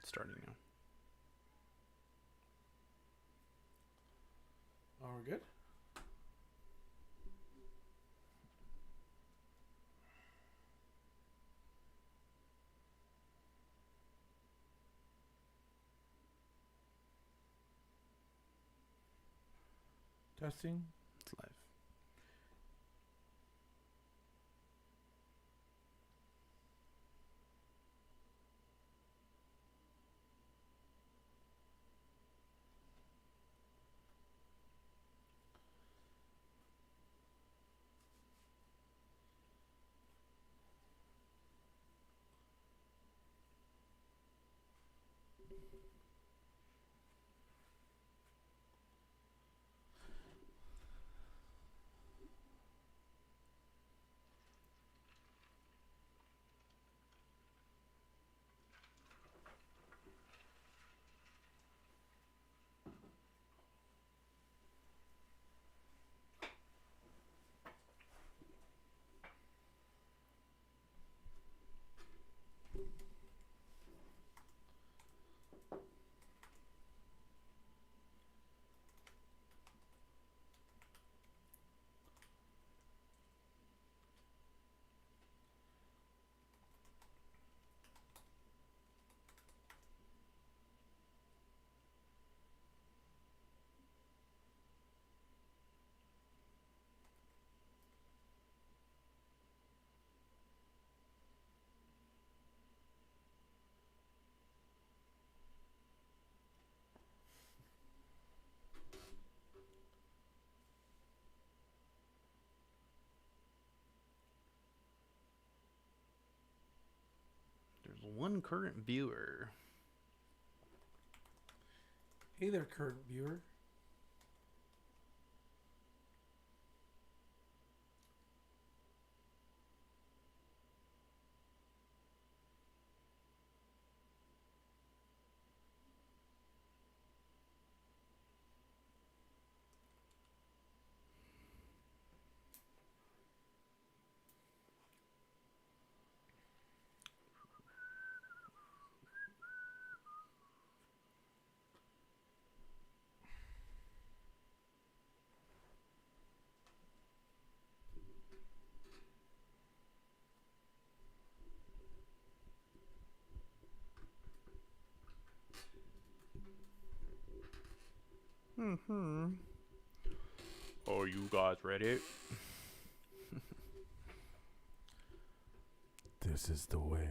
Starting now. Oh, we're good? Testing. It's live. There's one current viewer. Hey there, current viewer. Mm-hmm. Are you guys ready? This is the way.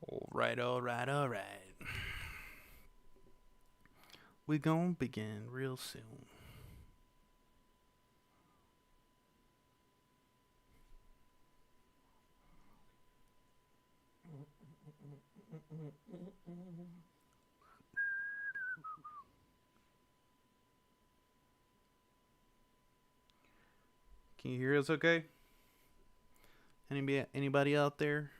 Alright, alright, alright. We gonna begin real soon. Can you hear us okay? Anybody out there?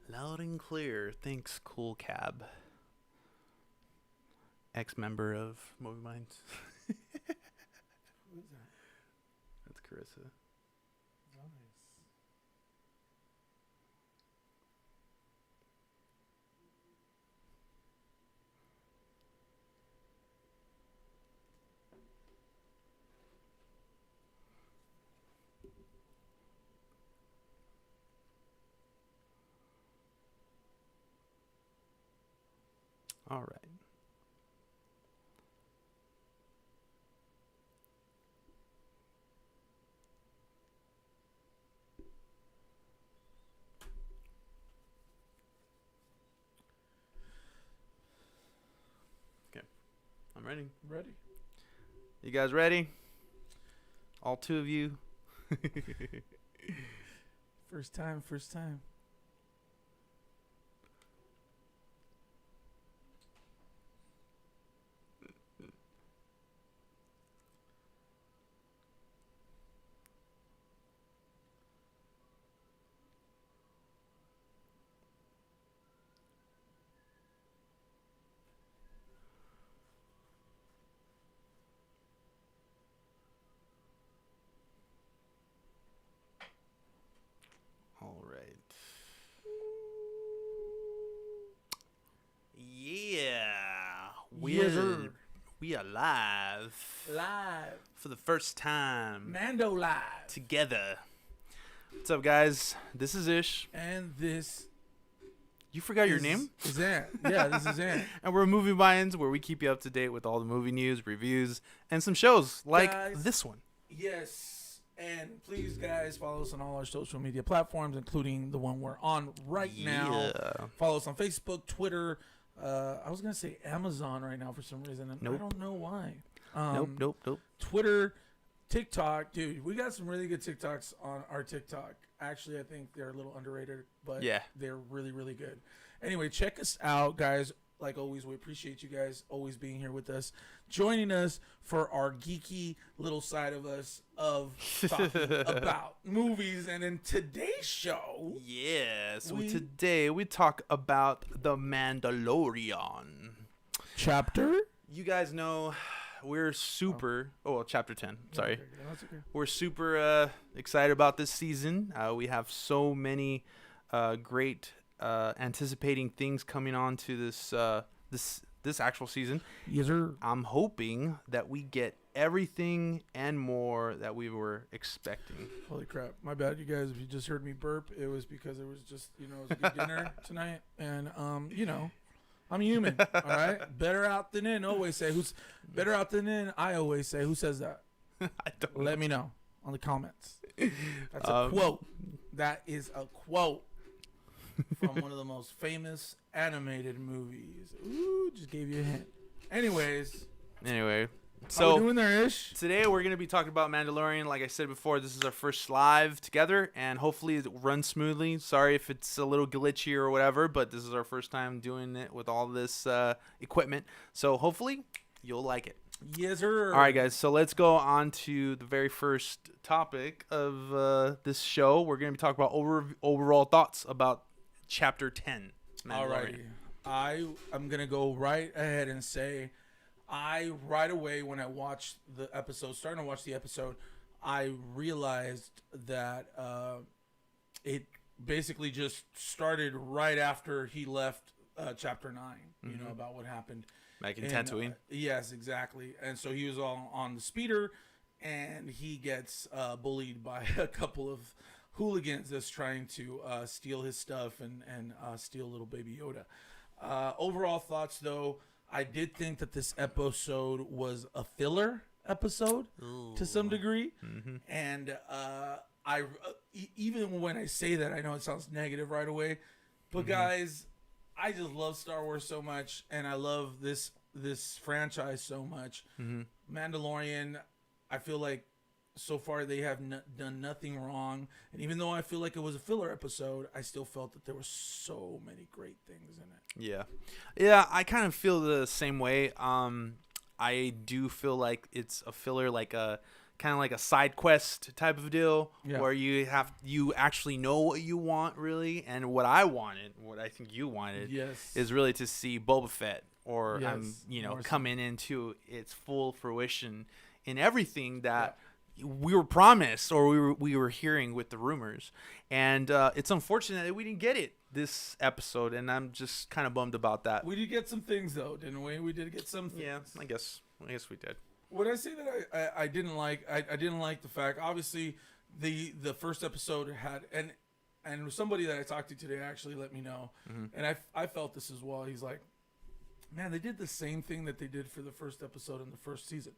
Loud and clear. Thanks, Cool Cab. Ex-member of Movie Minds. Who is that? That's Carissa. Nice. All right. Okay. I'm ready. Ready? You guys ready? All two of you? First time. All right. Yeah. Yes, sir. We are live Live. for the first time Mando live. together. What's up, guys? This is Ish. And this You forgot your name? is Ant. Yeah, this is Ant. And we're Movie Minds, where we keep you up to date with all the movie news, reviews, and some shows like Guys. this one. Yes. And please, guys, follow us on all our social media platforms, including the one we're on right now. Yeah. Follow us on Facebook, Twitter. I was going to say Amazon right now for some reason. And Nope. I don't know why. Nope. Twitter, TikTok. Dude, we got some really good TikToks on our TikTok. Actually, I think they're a little underrated, but Yeah. they're really, really good. Anyway, check us out, guys. Like always, we appreciate you guys always being here with us, joining us for our geeky little side of us of talking about movies. And in today's show, Yeah. So We- today we talk about The Mandalorian. chapter. You guys know we're super. Oh, well, chapter 10. Sorry. Okay, that's okay. We're super excited about this season. We have so many great anticipating things coming on to this actual season. Yes, sir. I'm hoping that we get everything and more that we were expecting. Holy crap. My bad, you guys. If you just heard me burp, it was because it was just, it was a good dinner tonight. And, I'm human. All right. Better out than in. Always say who's better out than in. I always say, who says that? I don't Let me know on the comments. That's a quote. That is a quote from one of the most famous animated movies. Ooh, just gave you a hint. Anyways, Anyway, how we so doing there, Ish? today we're going to be talking about Mandalorian. Like I said before, this is our first live together, and hopefully it runs smoothly. Sorry if it's a little glitchy or whatever, but this is our first time doing it with all this equipment. So hopefully you'll like it. Yes, sir. All right, guys. So let's go on to the very first topic of this show. We're going to be talking about overall thoughts about Chapter 10. Mandalorian. Alrighty. I'm going to go right ahead and say I right away when I watched the episode, starting to watch the episode, I realized that it basically just started right after he left chapter 9. You know, about what happened Back in Tatooine. Yes, exactly. And so he was all on the speeder, and he gets bullied by a couple of hooligans that's trying to steal his stuff and steal little baby Yoda. Overall thoughts, though, I did think that this episode was a filler episode to some degree. And even when I say that, I know it sounds negative right away, but guys, I just love Star Wars so much, and I love this franchise so much. Mandalorian, I feel like so far they have done nothing wrong, and even though I feel like it was a filler episode, I still felt that there were so many great things in it. Yeah, I kind of feel the same way. I do feel like it's a filler, like a kind of like a side quest type of deal, where you actually know what you want really, and what I wanted, what I think you wanted, is really to see Boba Fett or coming into its full fruition in everything that we were promised, or we were hearing with the rumors, and it's unfortunate that we didn't get it this episode, and I'm just kind of bummed about that. We did get some things though, didn't we? We did get some things. Yeah, I guess we did. Would I say that I didn't like? I didn't like the fact. Obviously, the first episode had and somebody that I talked to today actually let me know, and I felt this as well. He's like, man, they did the same thing that they did for the first episode in the first season,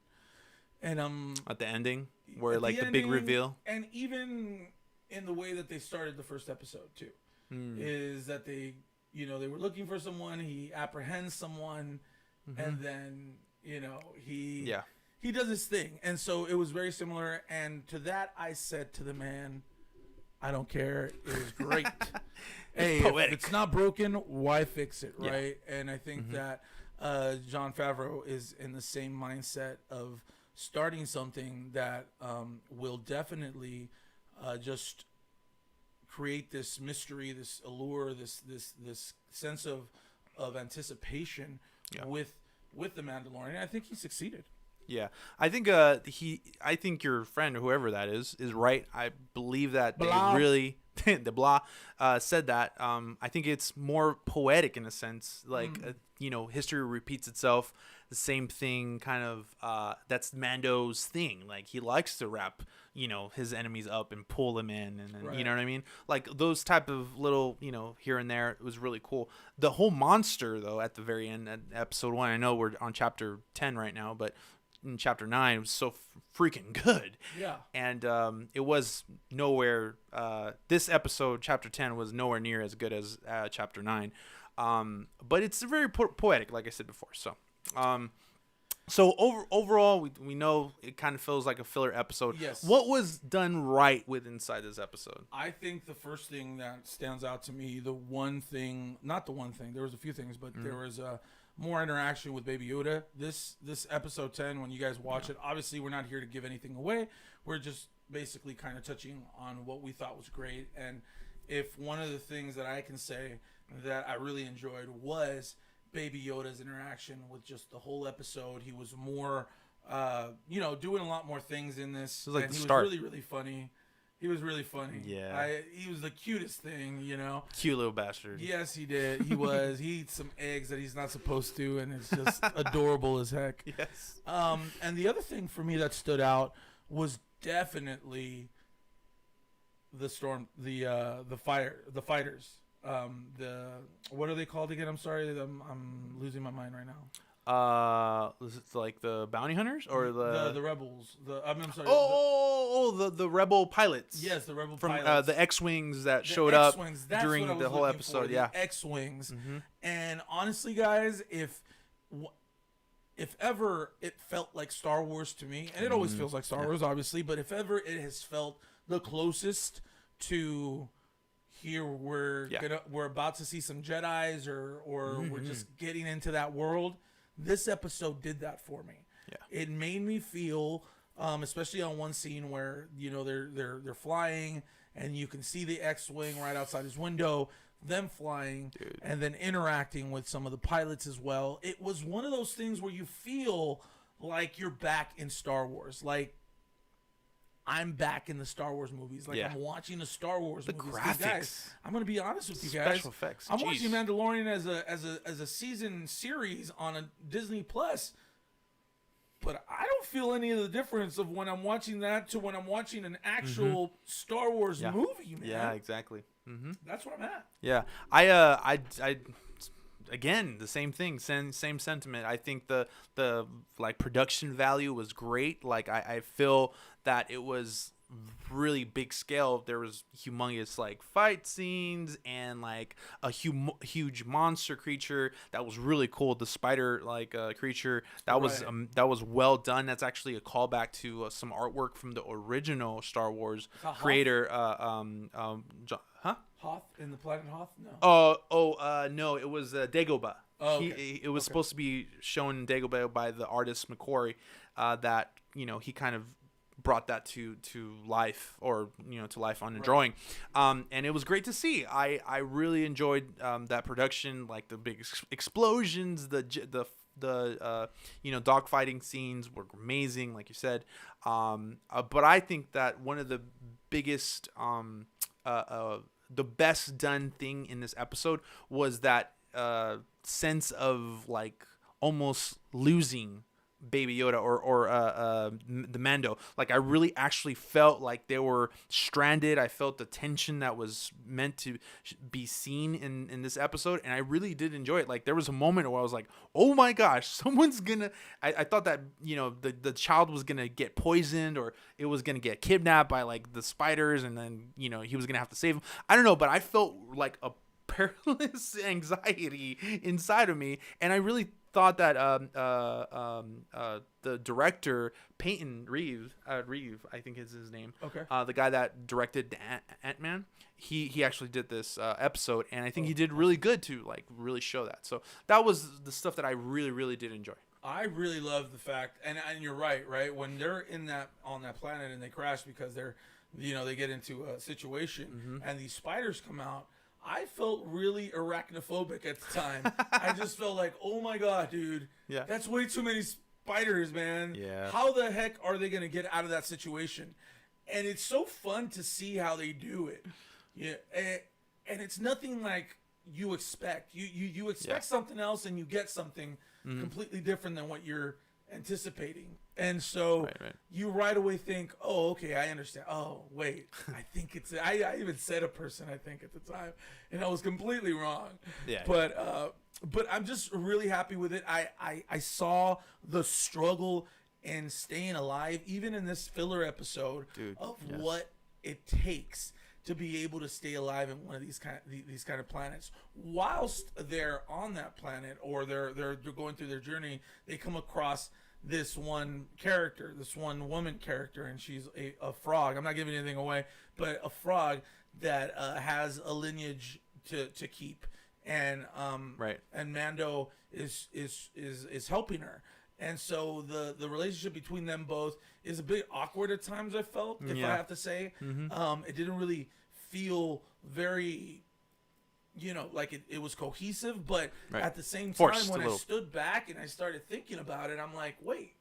and at the ending where like the big reveal, and even in the way that they started the first episode too, is that they were looking for someone. He apprehends someone, and then he does his thing. And so it was very similar. And to that, I said to the man, I don't care. It was great. Hey, if it's not broken, why fix it, right? And I think that Jon Favreau is in the same mindset of starting something that will definitely just create this mystery, this allure, this sense of anticipation with the Mandalorian. And I think he succeeded. Yeah, I think I think your friend, whoever that is right. I believe that they really the blah said that. I think it's more poetic in a sense, like history repeats itself. The same thing, kind of. That's Mando's thing. Like he likes to wrap his enemies up and pull them in, and then, you know what I mean. Like those type of little here and there. It was really cool. The whole monster though at the very end, at episode 1. I know we're on chapter 10 right now, but in chapter 9 it was so freaking good. And it was nowhere this episode, chapter 10, was nowhere near as good as chapter 9, but it's very poetic, like I said before. So overall, we know it kind of feels like a filler episode. What was done right with inside this episode? I think the first thing that stands out to me, there was a few things, but there was more interaction with Baby Yoda. This episode 10, when you guys watch it, obviously we're not here to give anything away. We're just basically kind of touching on what we thought was great. And if one of the things that I can say that I really enjoyed was Baby Yoda's interaction with just the whole episode. He was more, doing a lot more things in this. It was like and the he start. was really, really funny. He was really funny. Yeah. He was the cutest thing, Cute little bastard. Yes, he did. He was. He eats some eggs that he's not supposed to, and it's just adorable as heck. Yes. And the other thing for me that stood out was definitely the fighters. What are they called again? I'm sorry, I'm losing my mind right now. Is it like the bounty hunters or the rebels? I'm sorry. The rebel pilots. Yes, the rebel pilots from the X-wings that showed up during the whole episode. The X-wings. And honestly, guys, if ever it felt like Star Wars to me, and it always feels like Star Wars, obviously, but if ever it has felt the closest to here, we're about to see some Jedis, or we're just getting into that world. This episode did that for me. It made me feel, especially on one scene where they're flying and you can see the X-wing right outside his window. them flying, Dude. and then interacting with some of the pilots as well. It was one of those things where you feel like you're back in Star Wars. Like, I'm back in the Star Wars movies. Like, I'm watching the Star Wars movies. Graphics. Guys, I'm gonna be honest with you guys. Special effects. I'm Jeez. watching Mandalorian as a season series on a Disney Plus, but I don't feel any of the difference of when I'm watching that to when I'm watching an actual Star Wars movie, man. Yeah, exactly. Mm-hmm. That's where I'm at. Yeah, I again, the same thing, same sentiment. I think the like production value was great. Like I feel that it was really big scale. There was humongous like fight scenes and like a huge monster creature that was really cool. The spider like creature that was well done. That's actually a callback to some artwork from the original Star Wars creator. Hoth in the planet Hoth? No. No, it was Dagobah. Oh, okay. It was supposed to be shown in Dagobah by the artist McQuarrie. That he kind of brought that to life, or to life on a drawing, and it was great to see. I really enjoyed that production, like the big explosions, the dogfighting scenes were amazing, like you said. But I think that one of the biggest the best done thing in this episode was that sense of like almost losing Baby Yoda or the Mando. Like, I really actually felt like they were stranded. I felt the tension that was meant to be seen in this episode, and I really did enjoy it. Like, there was a moment where I was like, oh my gosh, someone's gonna I thought that the child was gonna get poisoned, or it was gonna get kidnapped by like the spiders, and then he was gonna have to save him. I don't know, but I felt like a perilous anxiety inside of me, and I really thought that the director Peyton Reeve, I think is his name. Okay. The guy that directed Ant-Man, he actually did this episode, and I think he did really good to like really show that. So that was the stuff that I really, really did enjoy. I really love the fact, and you're right, when they're on that planet and they crash because they're, they get into a situation and these spiders come out. I felt really arachnophobic at the time. I just felt like, oh my God, dude. Yeah. That's way too many spiders, man. Yeah. How the heck are they going to get out of that situation? And it's so fun to see how they do it. Yeah. And it's nothing like you expect. You expect something else and you get something completely different than what you're anticipating. And so you right away think, oh, okay, I understand. Oh, wait, I think it's, I even said a person, I think, at the time, and I was completely wrong. Yeah. But I'm just really happy with it. I saw the struggle and staying alive, even in this filler episode, what it takes to be able to stay alive in one of these kind of planets. Whilst they're on that planet, or they're going through their journey, they come across this one character, this one woman character, and she's a frog. I'm not giving anything away, but a frog that has a lineage to keep, and and Mando is helping her, and so the relationship between them both is a bit awkward at times. I felt, if I have to say, it didn't really feel very, like it was cohesive, but at the same time, Forced when I stood back and I started thinking about it, I'm like, wait,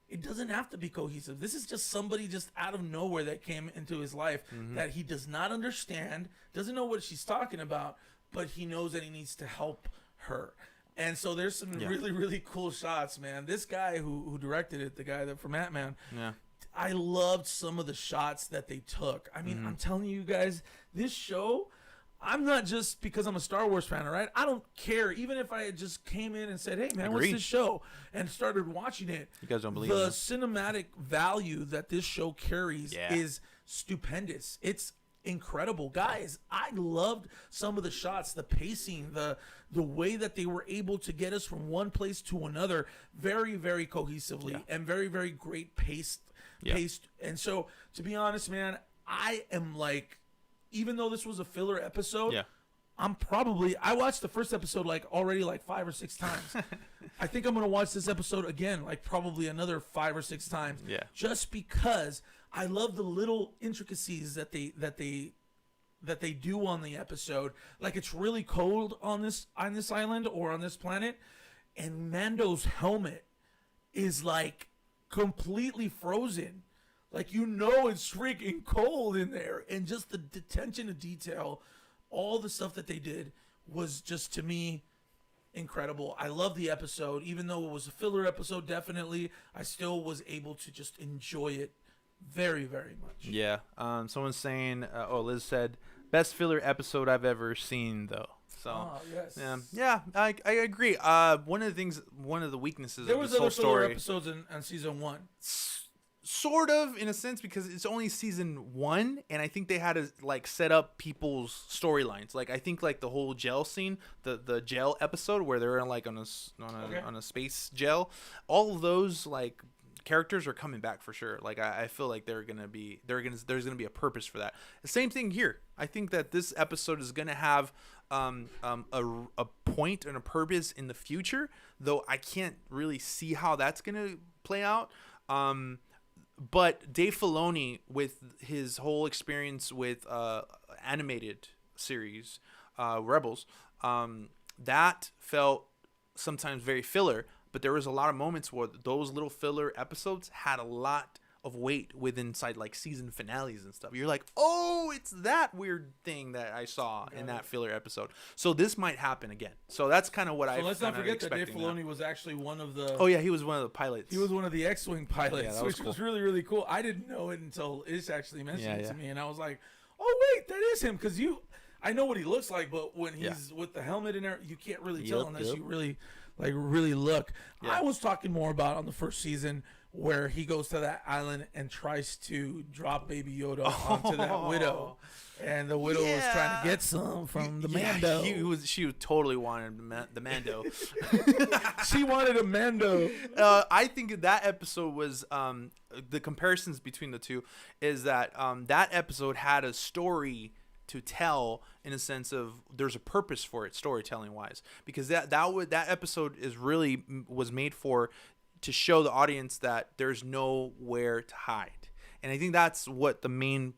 it doesn't have to be cohesive. This is just somebody just out of nowhere that came into his life that he does not understand, doesn't know what she's talking about, but he knows that he needs to help her. And so there's some really, really cool shots, man. This guy who directed it, the guy that from Ant-Man, I loved some of the shots that they took. I mean, I'm telling you guys, this show, I'm not just because I'm a Star Wars fan, all right? I don't care. Even if I had just came in and said, hey, man, what's this show? And started watching it. You guys don't believe the me. cinematic value that this show carries is stupendous. It's incredible. Guys, I loved some of the shots, the pacing, the way that they were able to get us from one place to another very, very cohesively and very, very great paced. And so, to be honest, man, I am like, even though this was a filler episode, I watched the first episode already 5 or 6 times. I think I'm going to watch this episode again, probably another 5 or 6 times. Yeah. Just because I love the little intricacies that they that they do on the episode. Like, it's really cold on this island or on this planet, and Mando's helmet is like completely frozen. Like, it's freaking cold in there, and just the attention to detail, all the stuff that they did was just, to me, incredible. I love the episode, even though it was a filler episode. Definitely, I still was able to just enjoy it very, very much. Yeah. Someone's saying, Liz said, best filler episode I've ever seen, though. So, yes. yeah, I agree. One of the weaknesses There of was this whole other filler story, episodes on season 1. sort of, in a sense, because it's only season 1, and I think they had to like set up people's storylines. Like, I think like the whole jail scene, the jail episode where they're like on a space jail, all of those like characters are coming back for sure. Like, I feel like there's gonna be a purpose for that. The same thing here. I think that this episode is gonna have a point and a purpose in the future, though I can't really see how that's gonna play out. But Dave Filoni, with his whole experience with animated series Rebels, that felt sometimes very filler. But there was a lot of moments where those little filler episodes had a lot of weight inside like season finales and stuff. You're like, oh, it's that weird thing that I saw in that filler episode. So this might happen again. So that's kind of what I. So let's not forget that Dave Filoni was actually one of the. Oh yeah, he was one of the pilots. He was one of the X-wing pilots, Yeah, which cool. was really, really cool. I didn't know it until Ish actually mentioned it to Yeah. me, and I was like, oh wait, that is him, because I know what he looks like, but when he's with the helmet in there, you can't really tell unless you really look. Yeah. I was talking more about on the first season where he goes to that island and tries to drop Baby Yoda onto that widow, and the widow was trying to get some from the Mando. She totally wanted the Mando. She wanted a Mando. I think that episode was the comparisons between the two is that that episode had a story to tell, in a sense of there's a purpose for it storytelling wise, because that episode was made to show the audience that there's nowhere to hide. And I think that's what the main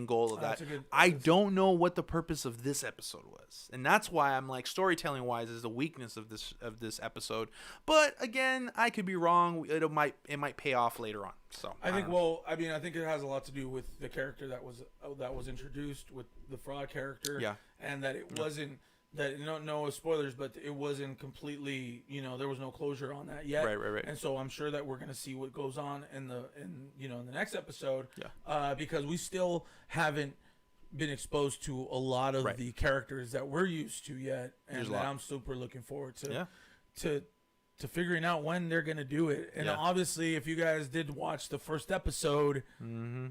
goal of that. I don't know what the purpose of this episode was, and that's why I'm like, storytelling wise is the weakness of this episode. But again, I could be wrong. It might pay off later on. So I think it has a lot to do with the character that was introduced with the Frog character. Yeah. And that it wasn't. That no spoilers, but it wasn't completely, there was no closure on that yet. Right. And so I'm sure that we're gonna see what goes on in the next episode. Yeah. Because we still haven't been exposed to a lot of the characters that we're used to yet, and that I'm super looking forward to figuring out when they're gonna do it. And obviously, if you guys did watch the first episode. Mm-hmm.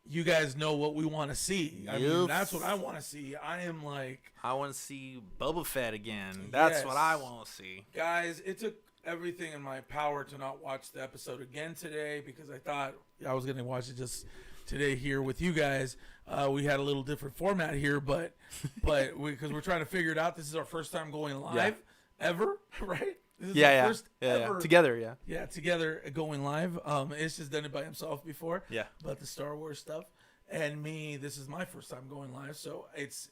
You guys know what we want to see. I mean, that's what I want to see. I want to see Boba Fett again. That's what I want to see. Guys, it took everything in my power to not watch the episode again today, because I thought I was going to watch it just today here with you guys. We had a little different format here, but because we're trying to figure it out. This is our first time going live ever, right? This is our first ever together, together going live. Ish has done it by himself before, but the Star Wars stuff, and me, this is my first time going live, so it's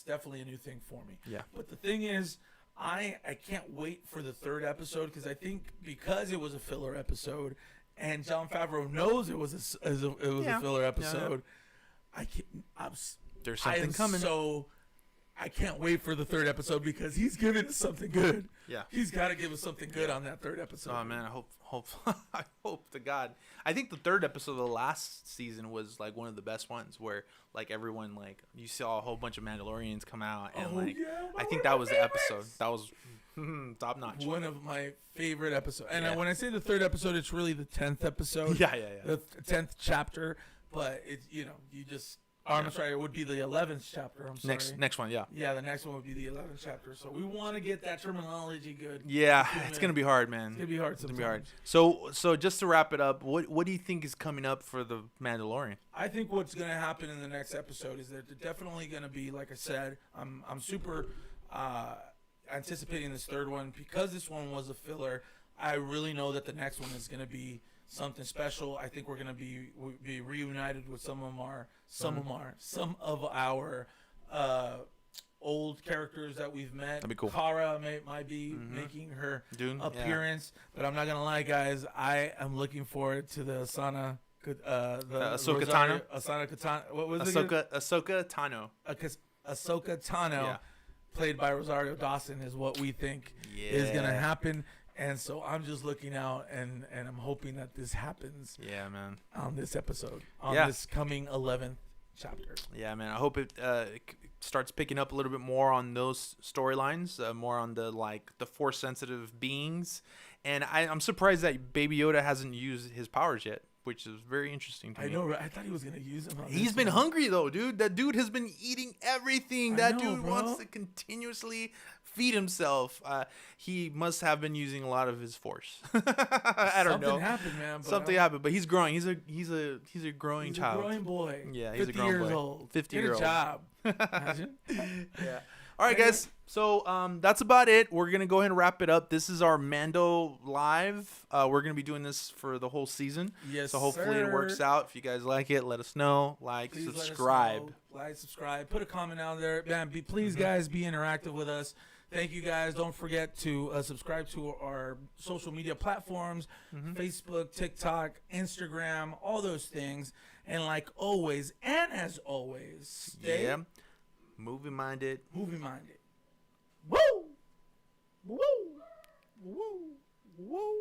definitely a new thing for me. But the thing is, I can't wait for the third episode, because I think because it was a filler episode, and Jon Favreau knows it was a filler episode. There's something coming. So I can't wait for the third episode, because he's giving us something good. Yeah, he's got to give us something good on that third episode. Oh man, I hope to God. I think the third episode of the last season was like one of the best ones, where like everyone, like, you saw a whole bunch of Mandalorians come out, and I think that was the episode. That was top notch. One of my favorite episodes. And when I say the third episode, it's really the 10th episode. Yeah. The 10th chapter, but it's you just. I'm sorry, it would be the 11th chapter. I'm sorry. Next one, yeah. Yeah, the next one would be the 11th chapter. So we want to get that terminology good. Yeah, it's going to be hard, man. It's going to be hard sometimes. So just to wrap it up, what do you think is coming up for the Mandalorian? I think what's going to happen in the next episode is that they're definitely going to be, like I said, I'm super anticipating this third one, because this one was a filler. I really know that the next one is going to be something special. I think we're gonna be reunited with some of our old characters that we've met. That'd be cool. Kara might be making her Dune, appearance, but I'm not gonna lie, guys. I am looking forward to the Asana. Ahsoka Tano. Asana Katana. What was it? Ahsoka Tano. Ahsoka Tano, Yeah. played by Rosario Dawson, is what we think is gonna happen. And so I'm just looking out, and I'm hoping that this happens. Yeah, man. On this episode, on Yeah. this coming 11th chapter. Yeah, man. I hope it starts picking up a little bit more on those storylines, more on the force sensitive beings. And I'm surprised that Baby Yoda hasn't used his powers yet, which is very interesting to me. I know, right? I thought he was gonna use them. He's been hungry though, dude. That dude has been eating everything. That dude wants to continuously feed himself. He must have been using a lot of his force. I don't know. Something happened, man. Something happened, but he's growing. He's a growing He's child. a growing boy. Yeah, he's 50 a growing years boy. old. 50-year-old. Get a job. Imagine. Yeah. All right, guys. So that's about it. We're gonna go ahead and wrap it up. This is our Mando live. We're gonna be doing this for the whole season. Yes, so hopefully it works out. If you guys like it, let us know. Please Subscribe. Let us know. Like, subscribe. Put a comment out there, man. Please, guys, be interactive with us. Thank you, guys. Don't forget to subscribe to our social media platforms: Facebook, TikTok, Instagram, all those things. And like always, and as always, stay movie minded. Movie minded. Woo! Woo! Woo! Woo!